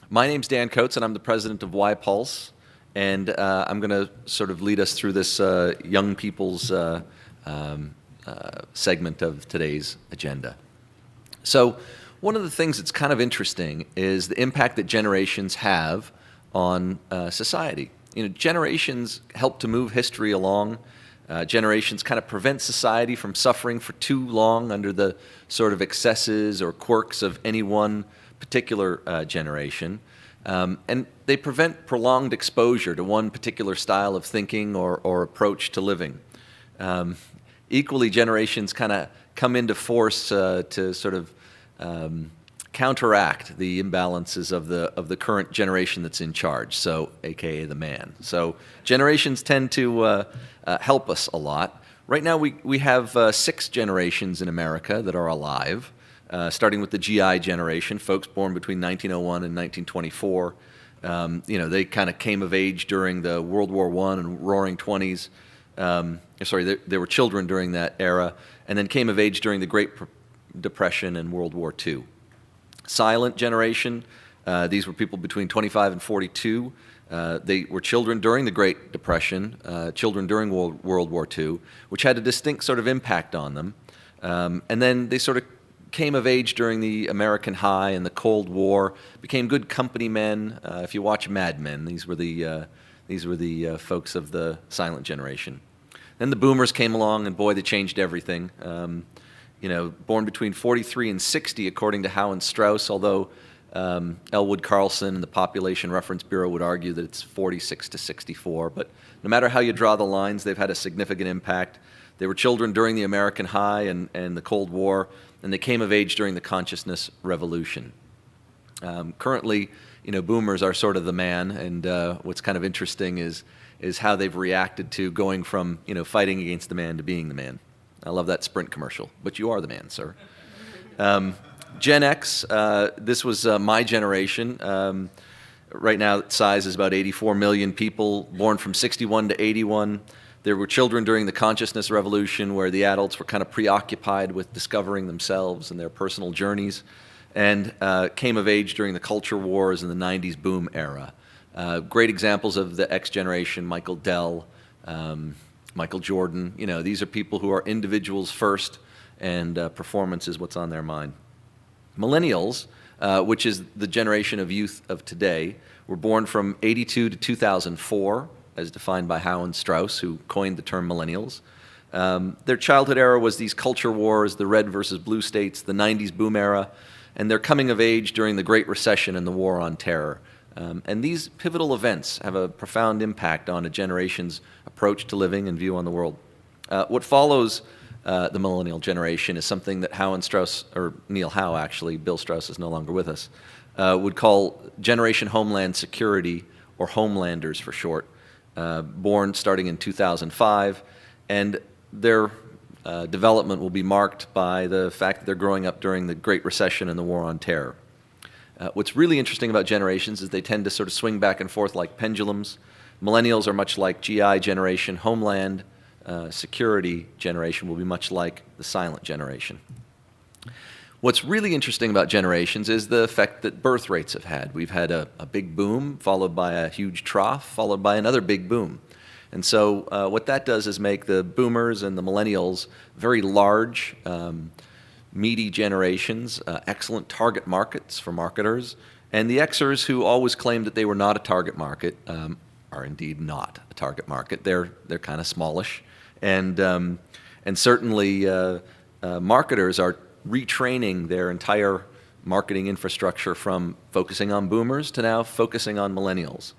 My name's Dan Coates, and I'm the president of YPulse, and I'm going to sort of lead us through this young people's segment of today's agenda. So one of the things that's kind of interesting is the impact that generations have on society. You know, generations help to move history along. Generations kind of prevent society from suffering for too long under the sort of excesses or quirks of any one particular generation. And they prevent prolonged exposure to one particular style of thinking or approach to living. Equally, generations kind of come into force to sort of counteract the imbalances of the current generation that's in charge, so AKA the man. So generations tend to help us a lot. Right now we have 6 generations in America that are alive, starting with the GI generation, folks born between 1901 and 1924. You know, they kind of came of age during the World War I and Roaring '20s. They were children during that era, and then came of age during the Great Depression and World War II. Silent generation, these were people between 25 and 42. They were children during the Great Depression, children during World War II, which had a distinct sort of impact on them. And then they sort of came of age during the American High and the Cold War, became good company men. If you watch Mad Men, these were the folks of the silent generation. Then the boomers came along, and boy, they changed everything. You know, born between 43 and 60, according to Howe and Strauss, although Elwood Carlson and the Population Reference Bureau would argue that it's 46 to 64. But no matter how you draw the lines, they've had a significant impact. They were children during the American High and the Cold War, and they came of age during the Consciousness Revolution. Currently, you know, boomers are sort of the man, and what's kind of interesting is how they've reacted to going from, you know, fighting against the man to being the man. I love that Sprint commercial, but you are the man, sir. Gen X, this was my generation. Right now, its size is about 84 million people, born from 61 to 81. There were children during the Consciousness Revolution where the adults were kind of preoccupied with discovering themselves and their personal journeys, and came of age during the culture wars and the 90s boom era. Great examples of the X generation: Michael Dell, Michael Jordan. You know, these are people who are individuals first, and performance is what's on their mind. Millennials, which is the generation of youth of today, were born from 82 to 2004, as defined by Howe and Strauss, who coined the term millennials. Their childhood era was these culture wars, the red versus blue states, the 90s boom era, and their coming of age during the Great Recession and the War on Terror. And these pivotal events have a profound impact on a generation's approach to living and view on the world. What follows the millennial generation is something that Howe and Strauss, or Neil Howe actually, Bill Strauss is no longer with us, would call Generation Homeland Security, or Homelanders for short, born starting in 2005, and their development will be marked by the fact that they're growing up during the Great Recession and the War on Terror. What's really interesting about generations is they tend to sort of swing back and forth like pendulums. Millennials are much like GI generation. Homeland Security generation will be much like the silent generation. What's really interesting about generations is the effect that birth rates have had. We've had a big boom, followed by a huge trough, followed by another big boom. And so what that does is make the boomers and the millennials very large, meaty generations, excellent target markets for marketers. And the Xers, who always claimed that they were not a target market, are indeed not a target market. They're kind of smallish. And certainly marketers are retraining their entire marketing infrastructure from focusing on boomers to now focusing on millennials.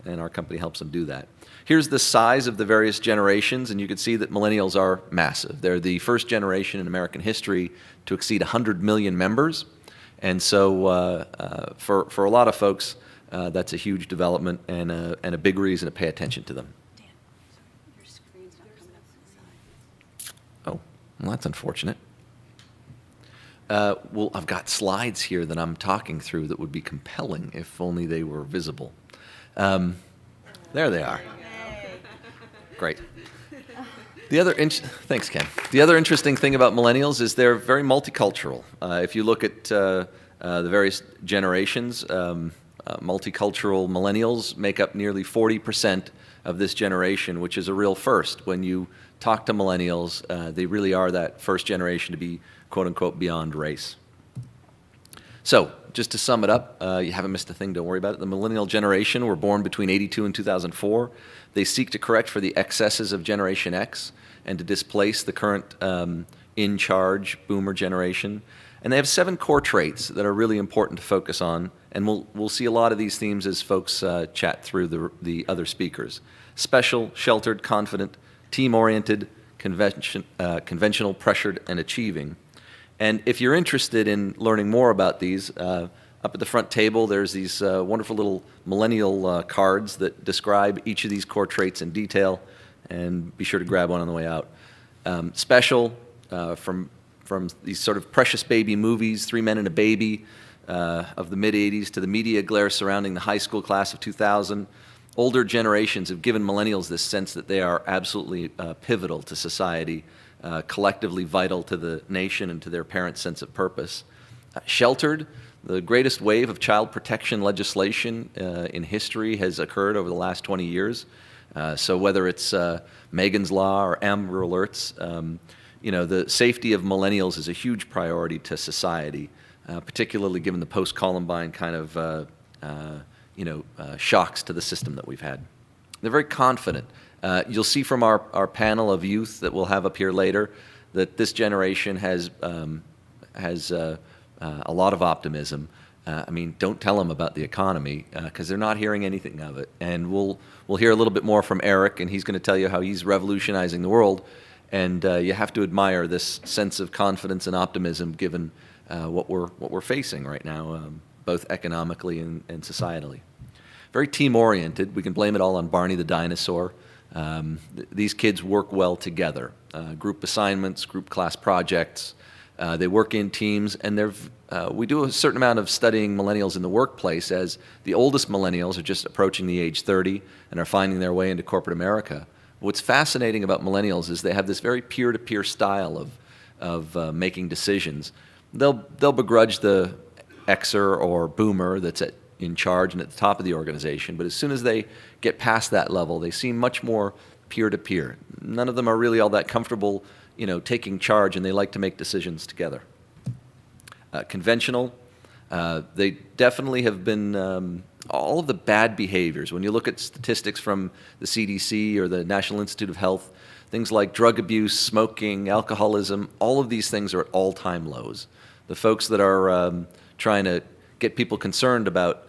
And our company helps them do that. Here's the size of the various generations, and you can see that millennials are massive. They're the first generation in American history to exceed 100 million members. And so for a lot of folks, that's a huge development and a big reason to pay attention to them. Dan, your screen's not coming up to the side. Oh, well, that's unfortunate. Well, I've got slides here that I'm talking through that would be compelling if only they were visible. There they are. Great. Thanks, Ken. The other interesting thing about millennials is they're very multicultural. If you look at the various generations, Multicultural millennials make up nearly 40% of this generation, which is a real first. When you talk to millennials, they really are that first generation to be, quote unquote, beyond race. So, just to sum it up, you haven't missed a thing, don't worry about it. The millennial generation were born between 82 and 2004. They seek to correct for the excesses of Generation X and to displace the current in-charge boomer generation. And they have 7 core traits that are really important to focus on, and we'll see a lot of these themes as folks chat through the other speakers. Special, sheltered, confident, team-oriented, conventional, pressured, and achieving. And if you're interested in learning more about these, up at the front table there's these wonderful little millennial cards that describe each of these core traits in detail, and be sure to grab one on the way out. Special, from these sort of precious baby movies, 3 Men and a Baby, of the mid-'80s to the media glare surrounding the high school class of 2000, older generations have given millennials this sense that they are absolutely pivotal to society, collectively vital to the nation and to their parents' sense of purpose. Sheltered, the greatest wave of child protection legislation in history has occurred over the last 20 years. So whether it's Megan's Law or Amber Alerts, the safety of millennials is a huge priority to society, particularly given the post-Columbine kind of shocks to the system that we've had. They're very confident. You'll see from our panel of youth that we'll have up here later that this generation has a lot of optimism. Don't tell them about the economy because they're not hearing anything of it. And we'll hear a little bit more from Eric, and he's going to tell you how he's revolutionizing the world. And you have to admire this sense of confidence and optimism given what we're facing right now, both economically and societally. Very team-oriented. We can blame it all on Barney the dinosaur. These kids work well together. Group assignments, group class projects. They work in teams, and we do a certain amount of studying millennials in the workplace, as the oldest millennials are just approaching the age 30 and are finding their way into corporate America. What's fascinating about millennials is they have this very peer-to-peer style of making decisions. They'll begrudge the Xer or boomer that's in charge and at the top of the organization, but as soon as they get past that level, they seem much more peer-to-peer. None of them are really all that comfortable, taking charge, and they like to make decisions together. Conventional, they definitely have been all of the bad behaviors. When you look at statistics from the CDC or the National Institute of Health, things like drug abuse, smoking, alcoholism, all of these things are at all-time lows. The folks that are trying to get people concerned about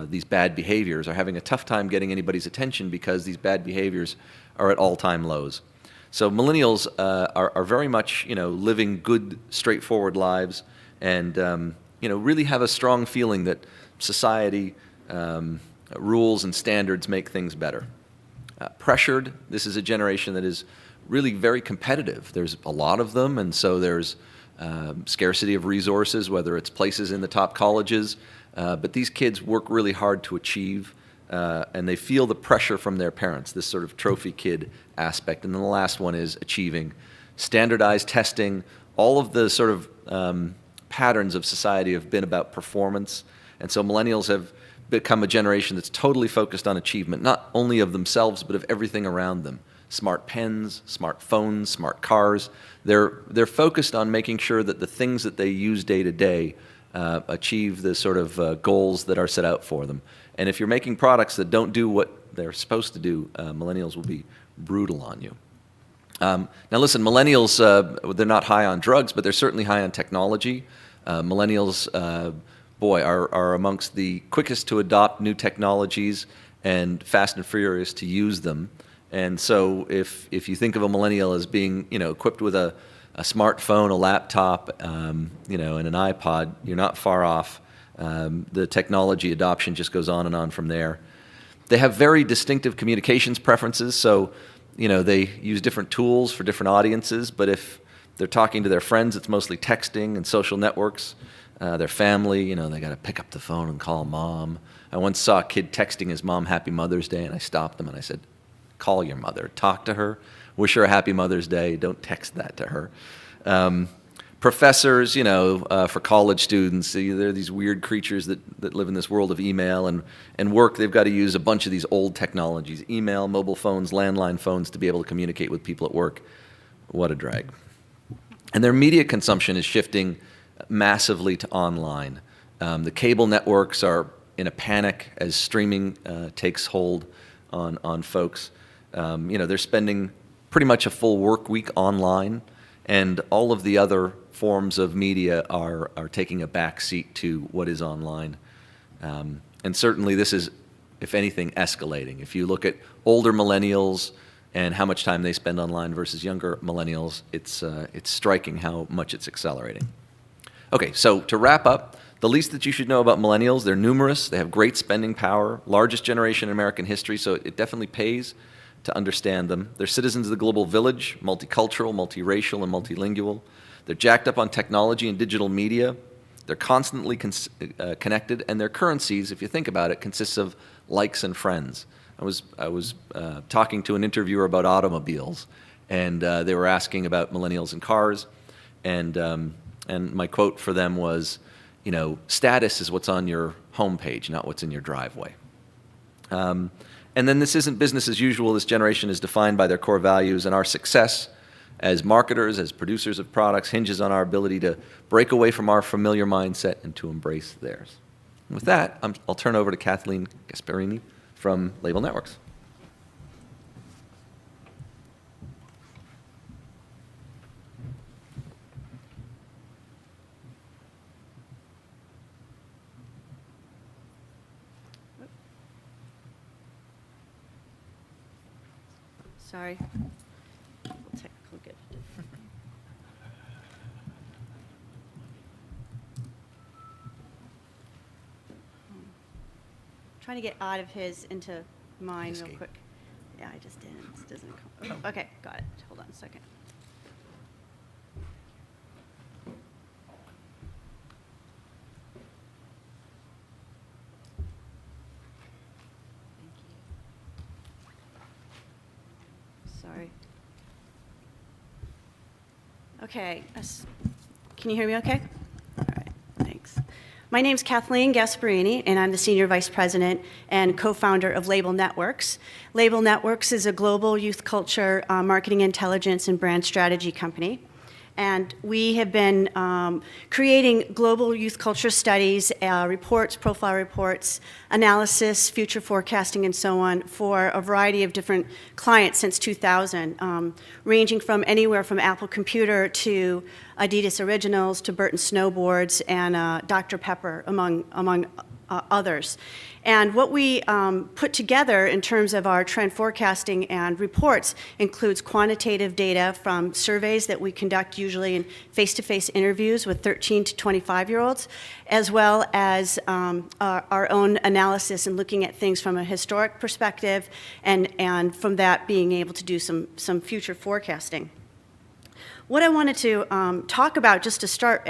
these bad behaviors are having a tough time getting anybody's attention because these bad behaviors are at all-time lows. So millennials are very much, living good, straightforward lives, and really have a strong feeling that society, rules and standards make things better. Pressured, this is a generation that is really very competitive. There's a lot of them, and so there's scarcity of resources, whether it's places in the top colleges, but these kids work really hard to achieve, and they feel the pressure from their parents, this sort of trophy kid aspect. And then the last one is achieving. Standardized testing, all of the sort of patterns of society have been about performance, and so millennials have become a generation that's totally focused on achievement, not only of themselves, but of everything around them. Smart pens, smart phones, smart cars. They're focused on making sure that the things that they use day to day achieve the sort of goals that are set out for them. And if you're making products that don't do what they're supposed to do, millennials will be brutal on you. Now listen, millennials, they're not high on drugs, but they're certainly high on technology. Millennials, are amongst the quickest to adopt new technologies and fast and furious to use them. And so if you think of a millennial as being, equipped with a smartphone, a laptop, and an iPod, you're not far off. The technology adoption just goes on and on from there. They have very distinctive communications preferences, so they use different tools for different audiences, but if they're talking to their friends, it's mostly texting and social networks. Their family, they got to pick up the phone and call mom. I once saw a kid texting his mom Happy Mother's Day, and I stopped him and I said, call your mother, talk to her, wish her a Happy Mother's Day, don't text that to her. professors, for college students, they're these weird creatures that live in this world of email and work. They've got to use a bunch of these old technologies, email, mobile phones, landline phones, to be able to communicate with people at work. What a drag. And their media consumption is shifting massively to online. The cable networks are in a panic as streaming takes hold on folks. They're spending pretty much a full work week online, and all of the other forms of media are taking a back seat to what is online. And certainly this is, if anything, escalating. If you look at older millennials and how much time they spend online versus younger millennials, it's striking how much it's accelerating. Okay, so to wrap up, the least that you should know about millennials: they're numerous, they have great spending power, largest generation in American history, so it definitely pays to understand them. They're citizens of the global village, multicultural, multiracial, and multilingual. They're jacked up on technology and digital media. They're constantly connected, and their currencies, if you think about it, consists of likes and friends. I was talking to an interviewer about automobiles, and they were asking about millennials and cars, and my quote for them was, status is what's on your homepage, not what's in your driveway. And then this isn't business as usual. This generation is defined by their core values, and our success as marketers, as producers of products, hinges on our ability to break away from our familiar mindset and to embrace theirs. And with that, I'll turn over to Kathleen Gasperini from Label Networks. Sorry. Technical good. Trying to get out of his into mine real Escape. quick. Yeah, I just didn't. This doesn't come. Oh, okay, got it. Hold on a second. Sorry. Okay. Can you hear me okay? All right. Thanks. My name's Kathleen Gasperini, and I'm the Senior Vice President and co-founder of Label Networks. Label Networks is a global youth culture, marketing intelligence, and brand strategy company. And we have been creating global youth culture studies, reports, profile reports, analysis, future forecasting, and so on for a variety of different clients since 2000, ranging from anywhere from Apple Computer to Adidas Originals to Burton Snowboards and Dr. Pepper, among others. And what we put together in terms of our trend forecasting and reports includes quantitative data from surveys that we conduct usually in face-to-face interviews with 13 to 25-year-olds, as well as our own analysis and looking at things from a historic perspective, and from that being able to do some future forecasting. What I wanted to talk about, just to start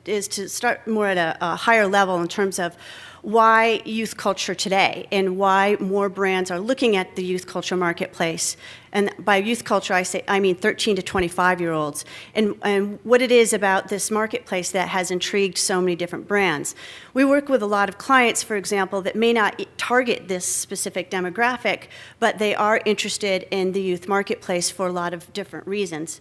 is to start more at a higher level in terms of why youth culture today and why more brands are looking at the youth culture marketplace. And by youth culture, I mean 13 to 25-year-olds, and what it is about this marketplace that has intrigued so many different brands. We work with a lot of clients, for example, that may not target this specific demographic, but they are interested in the youth marketplace for a lot of different reasons.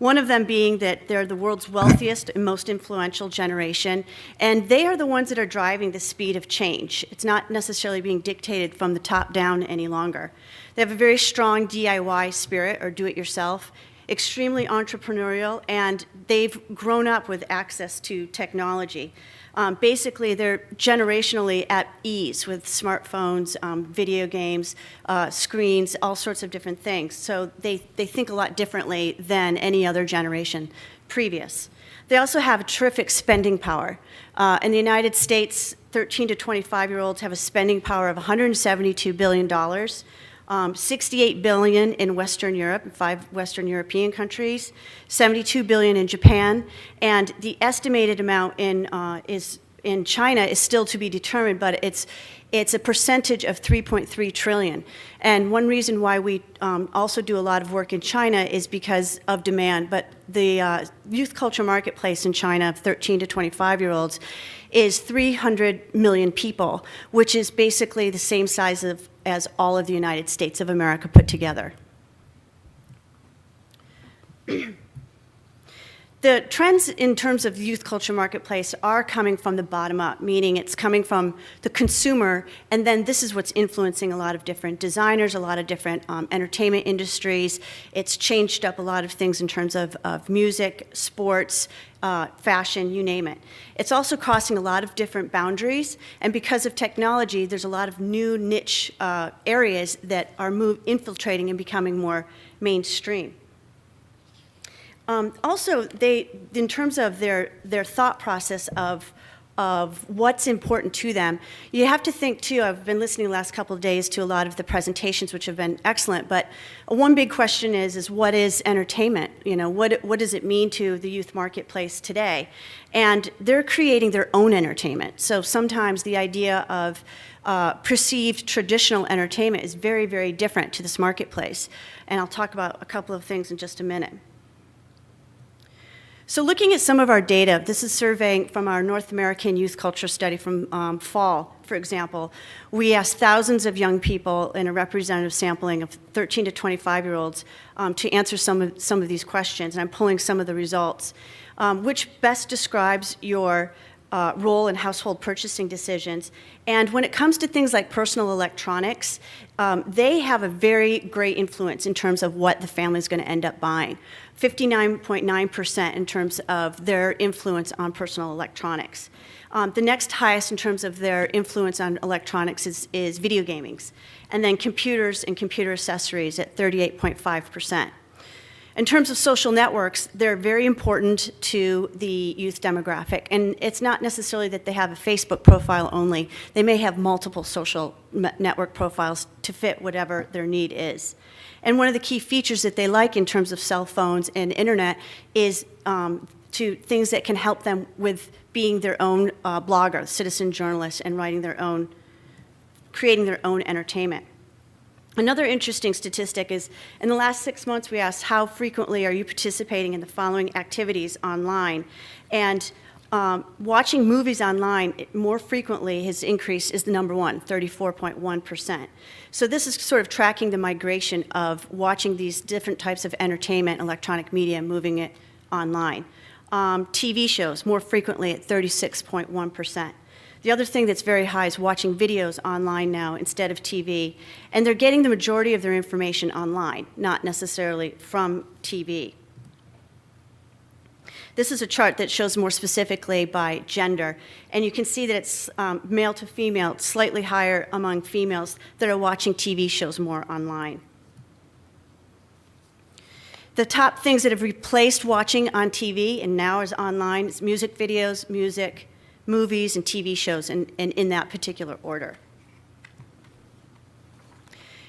One of them being that they're the world's wealthiest and most influential generation, and they are the ones that are driving the speed of change. It's not necessarily being dictated from the top down any longer. They have a very strong DIY spirit, or do-it-yourself, extremely entrepreneurial, and they've grown up with access to technology. Basically, they're generationally at ease with smartphones, video games, screens, all sorts of different things. So they think a lot differently than any other generation previous. They also have terrific spending power. In the United States, 13 to 25-year-olds have a spending power of $172 billion. 68 billion in Western Europe, 5 Western European countries, 72 billion in Japan, and the estimated amount is in China is still to be determined, but it's a percentage of 3.3 trillion. And one reason why we also do a lot of work in China is because of demand. But the youth culture marketplace in China of 13 to 25-year-olds is 300 million people, which is basically the same size as all of the United States of America put together. The trends in terms of the youth culture marketplace are coming from the bottom up, meaning it's coming from the consumer, and then this is what's influencing a lot of different designers, a lot of different entertainment industries. It's changed up a lot of things in terms of music, sports, fashion, you name it. It's also crossing a lot of different boundaries, and because of technology, there's a lot of new niche areas that are infiltrating and becoming more mainstream. Also, in terms of their thought process of what's important to them, you have to think too, I've been listening the last couple of days to a lot of the presentations, which have been excellent, but one big question is what is entertainment? You know, what does it mean to the youth marketplace today? And they're creating their own entertainment. So sometimes the idea of perceived traditional entertainment is very, very different to this marketplace. And I'll talk about a couple of things in just a minute. So looking at some of our data, this is surveying from our North American Youth Culture Study from fall, for example. We asked thousands of young people in a representative sampling of 13 to 25-year-olds to answer some of these questions, and I'm pulling some of the results. Which best describes your role in household purchasing decisions? And when it comes to things like personal electronics, they have a very great influence in terms of what the family is going to end up buying. 59.9% in terms of their influence on personal electronics. The next highest in terms of their influence on electronics is video gamings, and then computers and computer accessories at 38.5%. In terms of social networks, they're very important to the youth demographic, and it's not necessarily that they have a Facebook profile only. They may have multiple social network profiles to fit whatever their need is. And one of the key features that they like in terms of cell phones and internet is to things that can help them with being their own blogger, citizen journalist, and creating their own entertainment. Another interesting statistic is, in the last 6 months, we asked how frequently are you participating in the following activities online? And watching movies online more frequently has increased, is the number one, 34.1%. So this is sort of tracking the migration of watching these different types of entertainment, electronic media, moving it online. TV shows more frequently at 36.1%. The other thing that's very high is watching videos online now instead of TV, and they're getting the majority of their information online, not necessarily from TV. This is a chart that shows more specifically by gender, and you can see that it's male to female. It's slightly higher among females that are watching TV shows more online. The top things that have replaced watching on TV and now is online is music videos, movies, and TV shows, and in that particular order.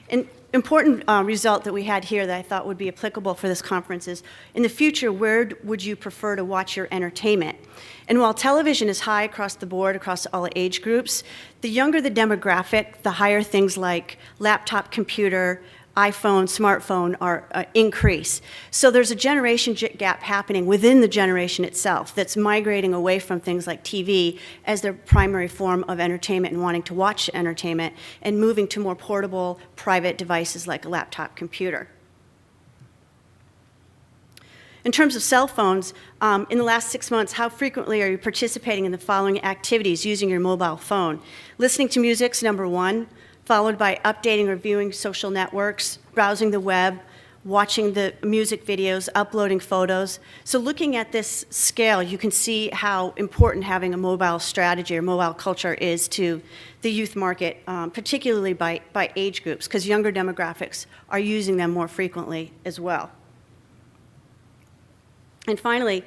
An important result that we had here that I thought would be applicable for this conference is, in the future, where would you prefer to watch your entertainment? And while television is high across the board, across all age groups, the younger the demographic, the higher things like laptop, computer, iPhone, smartphone are increase. So there's a generation gap happening within the generation itself that's migrating away from things like TV as their primary form of entertainment and wanting to watch entertainment, and moving to more portable, private devices like a laptop computer. In terms of cell phones, in the last 6 months, how frequently are you participating in the following activities using your mobile phone? Listening to music's number one, followed by updating or viewing social networks, browsing the web, watching the music videos, uploading photos. So looking at this scale, you can see how important having a mobile strategy or mobile culture is to the youth market, particularly by age groups, because younger demographics are using them more frequently as well. And finally,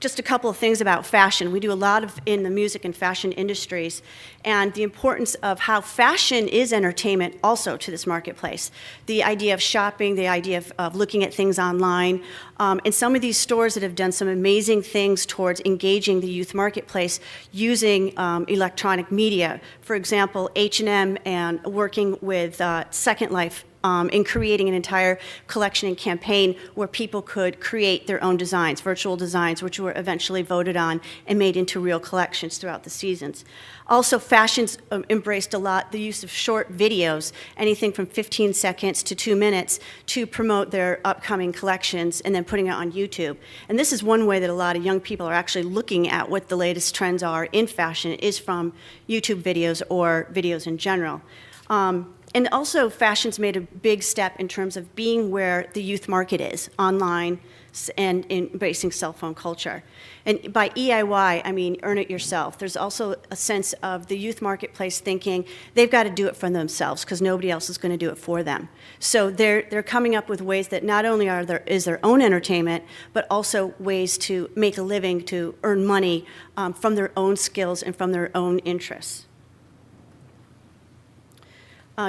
Just a couple of things about fashion. We do a lot in the music and fashion industries, and the importance of how fashion is entertainment also to this marketplace. The idea of shopping, the idea of looking at things online, and some of these stores that have done some amazing things towards engaging the youth marketplace using electronic media. For example, H&M and working with Second Life in creating an entire collection and campaign where people could create their own designs, virtual designs, which were eventually voted on and made into real collections throughout the seasons. Also, fashion's embraced a lot the use of short videos, anything from 15 seconds to 2 minutes, to promote their upcoming collections and then putting it on YouTube. And this is one way that a lot of young people are actually looking at what the latest trends are in fashion, is from YouTube videos or videos in general. And also, fashion's made a big step in terms of being where the youth market is, online and embracing cell phone culture. And by EIY, I mean earn it yourself. There's also a sense of the youth marketplace thinking they've got to do it for themselves because nobody else is going to do it for them. So they're coming up with ways that not only is their own entertainment, but also ways to make a living, to earn money from their own skills and from their own interests.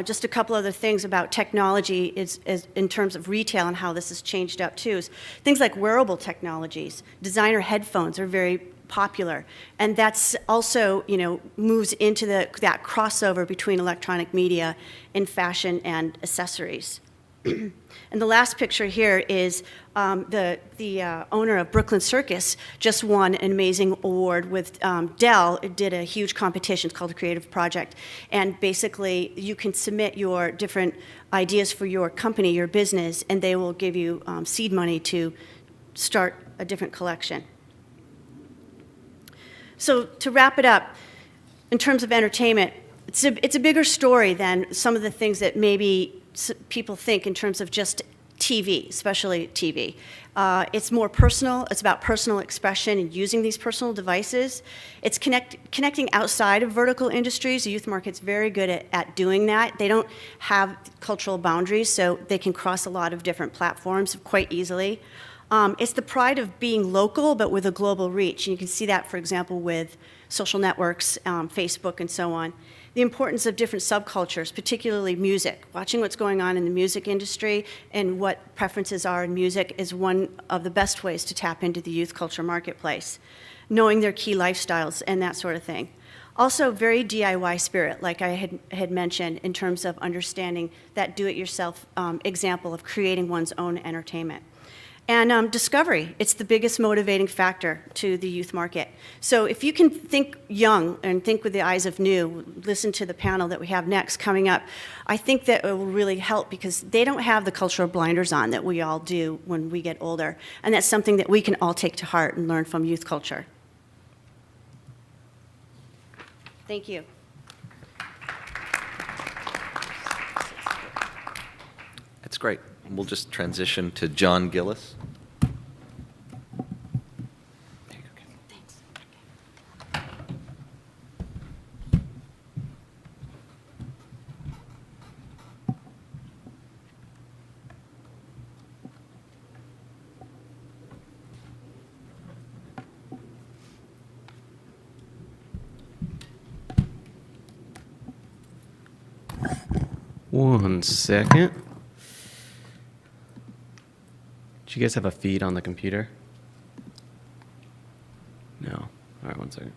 Just a couple other things about technology is in terms of retail and how this has changed up too. Is things like wearable technologies, designer headphones are very popular, and that's also, you know, moves into that crossover between electronic media and fashion and accessories. And the last picture here is the owner of Brooklyn Circus just won an amazing award with Dell. It did a huge competition. It's called a Creative Project. And basically, you can submit your different ideas for your company, your business, and they will give you seed money to start a different collection. So to wrap it up, in terms of entertainment, it's a bigger story than some of the things that maybe people think in terms of just TV, especially TV. It's more personal. It's about personal expression and using these personal devices. It's connecting outside of vertical industries. The youth market's very good at doing that. They don't have cultural boundaries, so they can cross a lot of different platforms quite easily. It's the pride of being local, but with a global reach. And you can see that, for example, with social networks, Facebook, and so on. The importance of different subcultures, particularly music. Watching what's going on in the music industry and what preferences are in music is one of the best ways to tap into the youth culture marketplace. Knowing their key lifestyles and that sort of thing. Also, very DIY spirit, like I had mentioned, in terms of understanding that do-it-yourself example of creating one's own entertainment. And discovery, it's the biggest motivating factor to the youth market. So if you can think young and think with the eyes of new, listen to the panel that we have next coming up, I think that it will really help because they don't have the cultural blinders on that we all do when we get older. And that's something that we can all take to heart and learn from youth culture. Thank you. That's great. We'll just transition to John Gillis. Thanks. One second. Do you guys have a feed on the computer? No. All right, one second.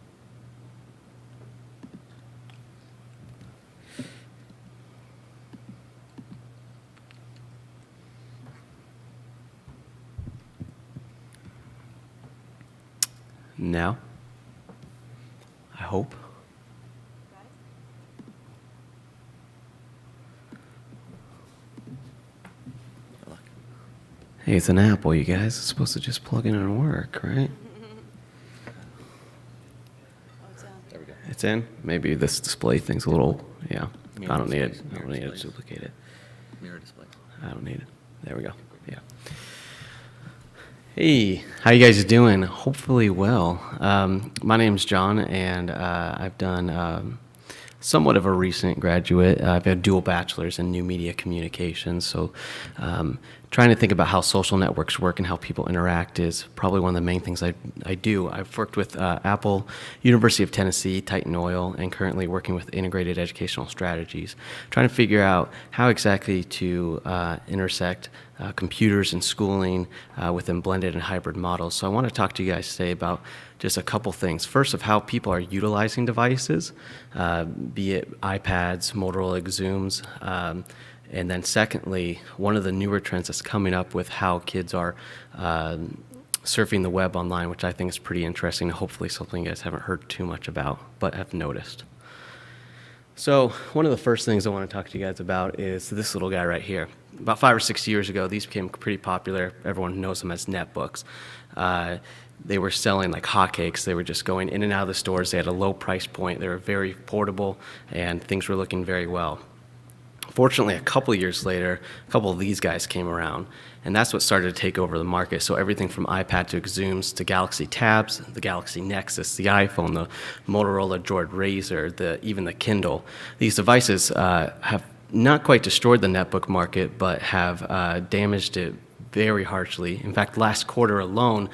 Now? I hope. Hey, it's an Apple, you guys. It's supposed to just plug in and work, right? There we go. It's in? Maybe this display thing's a little, yeah. Mirror I don't need it. displays, I don't mirror need to displays. duplicate it. Mirror display. I don't need it. There we go. Yeah. Hey, how you guys doing? Hopefully well. My name's John, and I've done somewhat of a recent graduate. I've had dual bachelors in new media communications, so trying to think about how social networks work and how people interact is probably one of the main things I do. I've worked with Apple, University of Tennessee, Titan Oil, and currently working with Integrated Educational Strategies, trying to figure out how exactly to intersect computers and schooling within blended and hybrid models. So I want to talk to you guys today about just a couple things. First, of how people are utilizing devices, be it iPads, Motorola Zooms, and then secondly, one of the newer trends that's coming up with how kids are surfing the web online, which I think is pretty interesting, and hopefully something you guys haven't heard too much about, but have noticed. So one of the first things I want to talk to you guys about is this little guy right here. About 5 or 6 years ago, these became pretty popular. Everyone knows them as netbooks. They were selling like hotcakes. They were just going in and out of the stores. They had a low price point. They were very portable, and things were looking very well. Fortunately, a couple of years later, a couple of these guys came around, and that's what started to take over the market. So everything from iPad to Zooms to Galaxy Tabs, the Galaxy Nexus, the iPhone, the Motorola Droid Razr, even the Kindle. These devices have not quite destroyed the netbook market, but have damaged it very harshly. In fact, last quarter alone,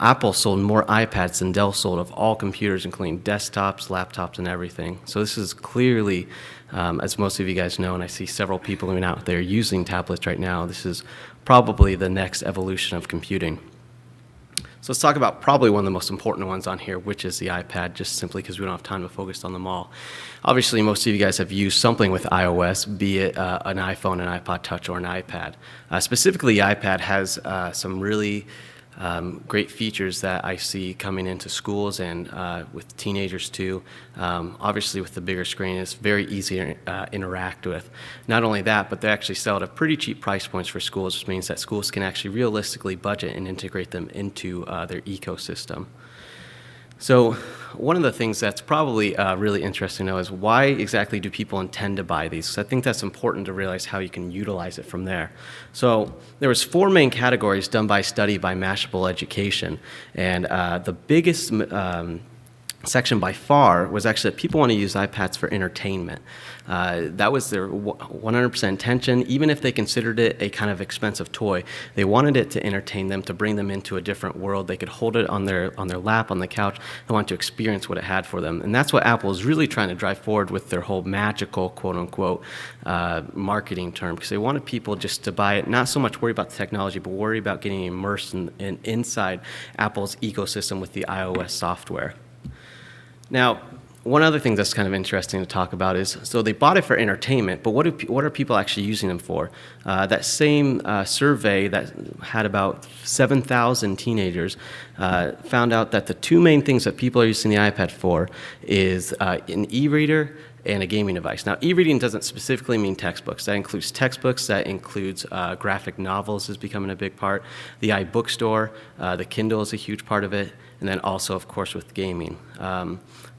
Apple sold more iPads than Dell sold of all computers, including desktops, laptops, and everything. So this is clearly, as most of you guys know, and I see several people even out there using tablets right now, this is probably the next evolution of computing. So let's talk about probably one of the most important ones on here, which is the iPad, just simply because we don't have time to focus on them all. Obviously, most of you guys have used something with iOS, be it an iPhone, an iPod Touch, or an iPad. Specifically, the iPad has some really great features that I see coming into schools and with teenagers too. Obviously with the bigger screen, it's very easy to interact with. Not only that, but they actually sell at pretty cheap price points for schools, which means that schools can actually realistically budget and integrate them into their ecosystem. So one of the things that's probably really interesting to know is why exactly do people intend to buy these? So I think that's important to realize how you can utilize it from there. So there was 4 main categories done by study by Mashable Education, and the biggest section by far was actually that people want to use iPads for entertainment. That was their 100% intention. Even if they considered it a kind of expensive toy, they wanted it to entertain them, to bring them into a different world. They could hold it on their lap, on the couch. They wanted to experience what it had for them. And that's what Apple is really trying to drive forward with their whole magical, quote-unquote, marketing term, because they wanted people just to buy it, not so much worry about the technology, but worry about getting immersed inside Apple's ecosystem with the iOS software. Now, one other thing that's kind of interesting to talk about is, so they bought it for entertainment, but what are people actually using them for? That same survey that had about 7,000 teenagers found out that the 2 main things that people are using the iPad for is an e-reader and a gaming device. Now, e-reading doesn't specifically mean textbooks. That includes textbooks, that includes graphic novels is becoming a big part, the iBookstore, the Kindle is a huge part of it, and then also, of course, with gaming.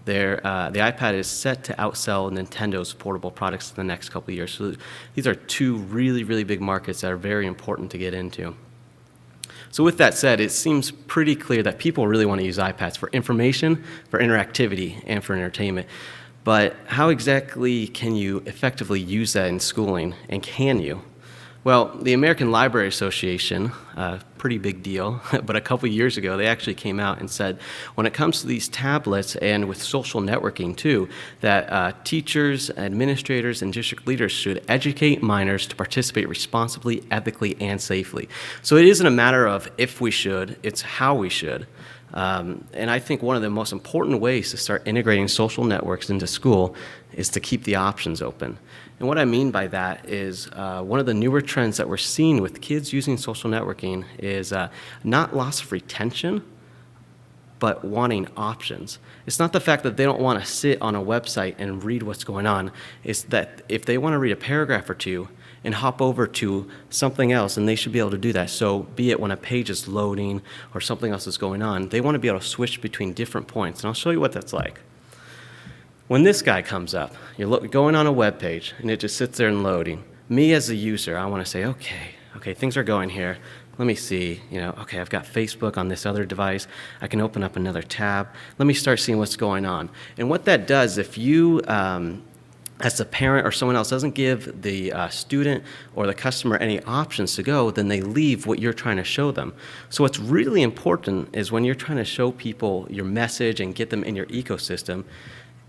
The iPad is set to outsell Nintendo's portable products in the next couple of years. So these are 2 really, really big markets that are very important to get into. So with that said, it seems pretty clear that people really want to use iPads for information, for interactivity, and for entertainment. But how exactly can you effectively use that in schooling, and can you? Well, the American Library Association, pretty big deal, but a couple years ago they actually came out and said when it comes to these tablets and with social networking too, that teachers, administrators, and district leaders should educate minors to participate responsibly, ethically, and safely. So it isn't a matter of if we should, it's how we should. And I think one of the most important ways to start integrating social networks into school is to keep the options open. And what I mean by that is one of the newer trends that we're seeing with kids using social networking is not loss of retention, but wanting options. It's not the fact that they don't want to sit on a website and read what's going on. It's that if they want to read a paragraph or 2 and hop over to something else, and they should be able to do that. So be it when a page is loading or something else is going on, they want to be able to switch between different points. And I'll show you what that's like. When this guy comes up, you're going on a web page, and it just sits there and loading. Me as a user, I want to say, okay, things are going here. Let me see, okay, I've got Facebook on this other device. I can open up another tab. Let me start seeing what's going on. And what that does, if you as the parent or someone else doesn't give the student or the customer any options to go, then they leave what you're trying to show them. So what's really important is when you're trying to show people your message and get them in your ecosystem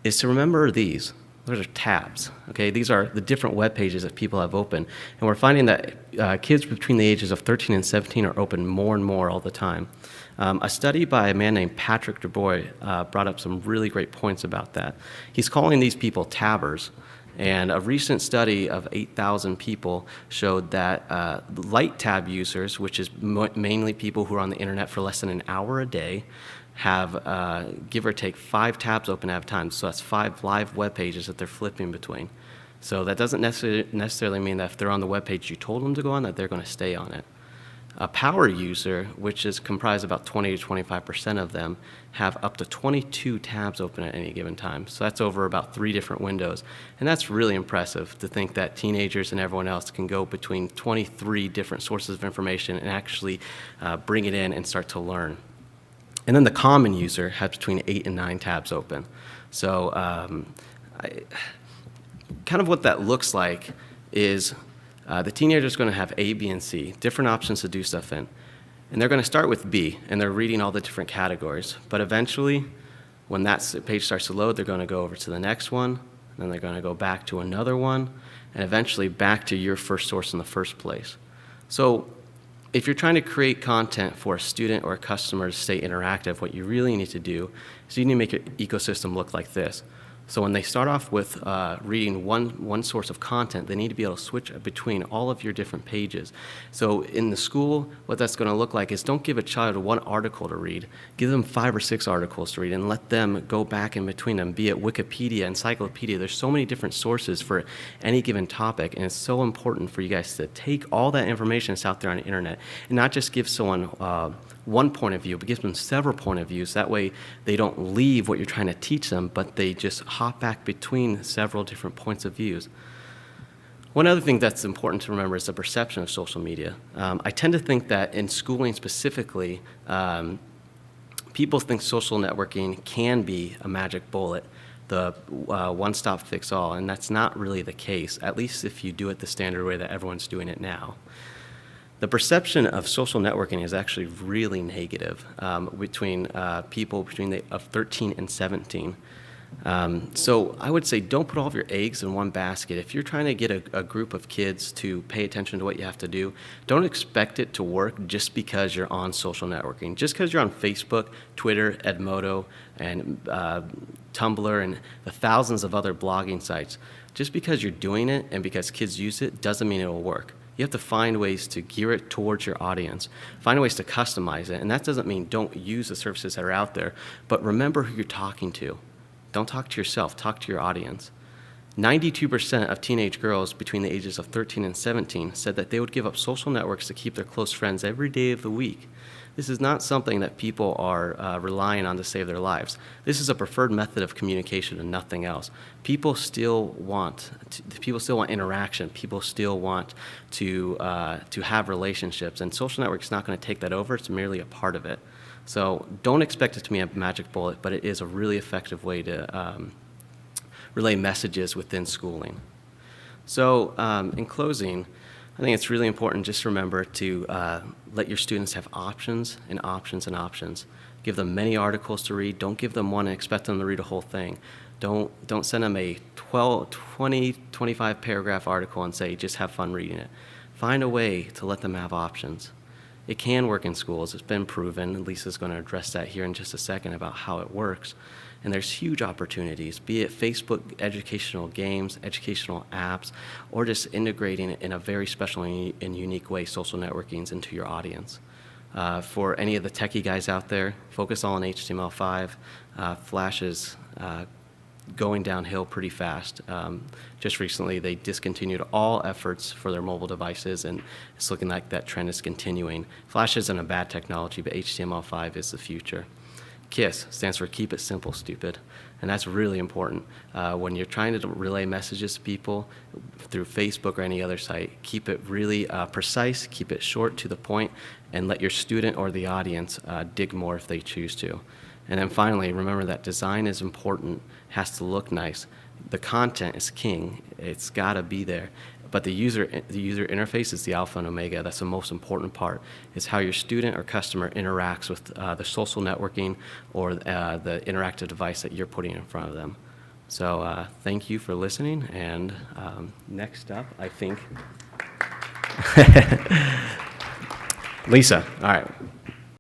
is to remember these. Those are tabs, okay? These are the different web pages that people have open. And we're finding that kids between the ages of 13 and 17 are open more and more all the time. A study by a man named Patrick Dubois brought up some really great points about that. He's calling these people tabbers. And a recent study of 8,000 people showed that light tab users, which is mainly people who are on the internet for less than an hour a day, have give or take 5 tabs open at a time. So that's 5 live web pages that they're flipping between. So that doesn't necessarily mean that if they're on the web page you told them to go on, that they're going to stay on it. A power user, which is comprised about 20 to 25% of them, have up to 22 tabs open at any given time. So that's over about 3 different windows. And that's really impressive to think that teenagers and everyone else can go between 23 different sources of information and actually bring it in and start to learn. And then the common user has between 8 and 9 tabs open. So kind of what that looks like is the teenager is going to have A, B, and C, different options to do stuff in. And they're going to start with B, and they're reading all the different categories. But eventually, when that page starts to load, they're going to go over to the next one, then they're going to go back to another one, and eventually back to your first source in the first place. So if you're trying to create content for a student or a customer to stay interactive, what you really need to do is you need to make your ecosystem look like this. So when they start off with reading one source of content, they need to be able to switch between all of your different pages. So in the school, what that's going to look like is don't give a child 1 article to read. Give them 5 or 6 articles to read and let them go back in between them, be it Wikipedia, encyclopedia. There's so many different sources for any given topic, and it's so important for you guys to take all that information that's out there on the internet and not just give someone one point of view, but give them several point of views. That way they don't leave what you're trying to teach them, but they just hop back between several different points of views. One other thing that's important to remember is the perception of social media. I tend to think that in schooling specifically, people think social networking can be a magic bullet, the one-stop fix-all, and that's not really the case, at least if you do it the standard way that everyone's doing it now. The perception of social networking is actually really negative between people between the of 13 and 17. So I would say don't put all of your eggs in one basket. If you're trying to get a group of kids to pay attention to what you have to do, don't expect it to work just because you're on social networking. Just because you're on Facebook, Twitter, Edmodo, and Tumblr, and the thousands of other blogging sites, just because you're doing it and because kids use it doesn't mean it will work. You have to find ways to gear it towards your audience, find ways to customize it, and that doesn't mean don't use the services that are out there, but remember who you're talking to. Don't talk to yourself, talk to your audience. 92% of teenage girls between the ages of 13 and 17 said that they would give up social networks to keep their close friends every day of the week. This is not something that people are relying on to save their lives. This is a preferred method of communication and nothing else. People still want interaction. People still want to have relationships, and social network is not going to take that over. It's merely a part of it. So don't expect it to be a magic bullet, but it is a really effective way to relay messages within schooling. So in closing, I think it's really important just to remember to let your students have options and options and options. Give them many articles to read. Don't give them one and expect them to read a whole thing. Don't send them a 20, 25 paragraph article and say, just have fun reading it. Find a way to let them have options. It can work in schools. It's been proven, and Lisa's going to address that here in just a second about how it works. And there's huge opportunities, be it Facebook educational games, educational apps, or just integrating it in a very special and unique way, social networking into your audience. For any of the techie guys out there, focus all on HTML5. Flash is going downhill pretty fast. Just recently, they discontinued all efforts for their mobile devices, and it's looking like that trend is continuing. Flash isn't a bad technology, but HTML5 is the future. KISS stands for Keep It Simple, Stupid, and that's really important. When you're trying to relay messages to people through Facebook or any other site, keep it really precise, keep it short to the point, and let your student or the audience dig more if they choose to. And then finally, remember that design is important, has to look nice. the content is king. It's got to be there. But the user interface is the alpha and omega. That's the most important part, is how your student or customer interacts with the social networking or the interactive device that you're putting in front of them. So thank you for listening. And next up, I think, Lisa. All right.